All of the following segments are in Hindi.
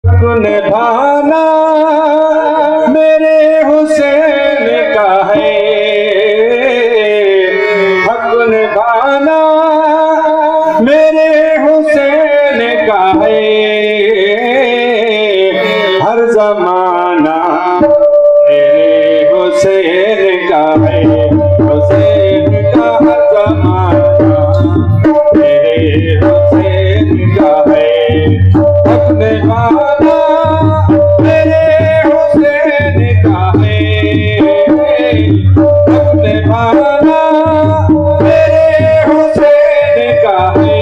निभाना मेरे हुसैन का है, हक निभाना मेरे हुसैन का है। हर जमाना मेरे हुसैन का है, हुसैन का हर जमाना मेरे हुसैन का है। हक निभाना मेरे हुसैन का है, हक निभाना मेरे हुसैन का है।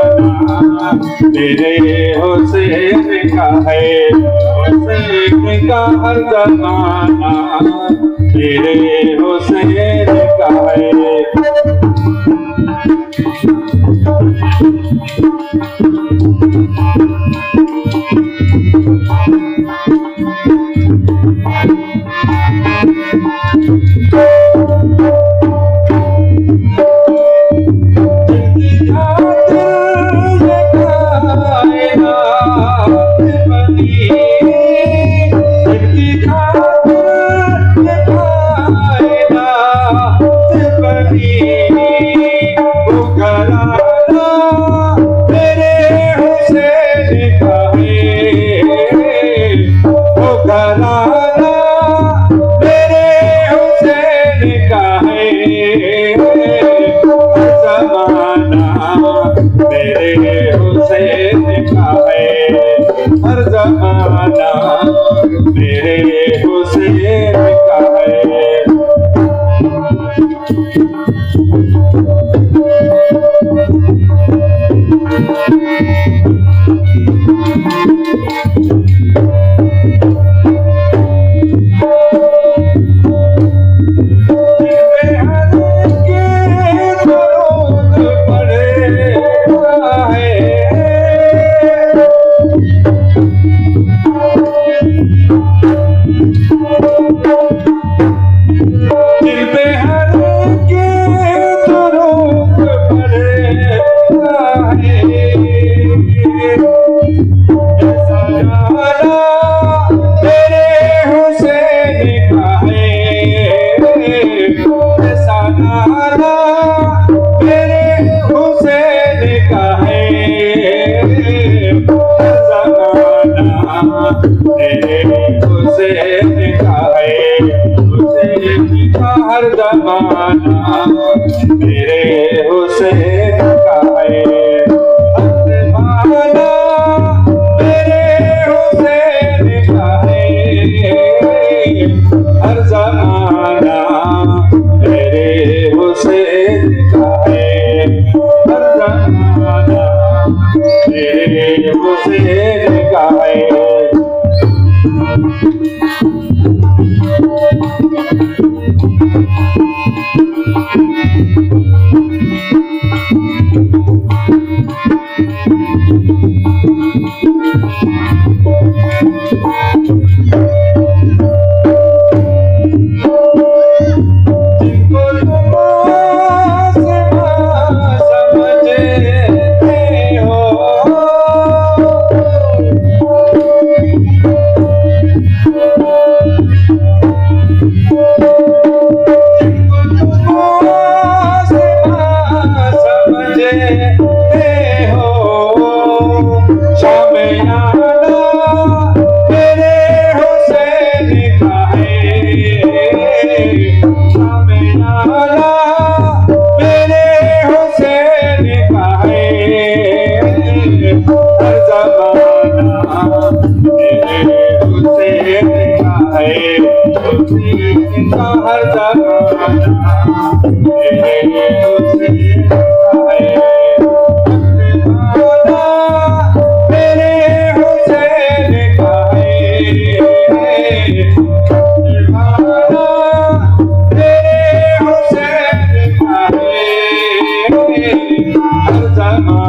जमाना मेरे हुसैन का है, हुसैन का हर जमाना मेरे हुसैन का है। हर जमाना मेरे हुसैन का है। हर जमाना मेरे हुसैन का है, हर जमाना मेरे हुसैन का है। हर जमाना मेरे हुसैन का है, हर जमाना मेरे हुसैन का है। हर जमाना मेरे हुसैन का है, मेरे हुसैन का है। मेरे हुसैन का है, हर जमाना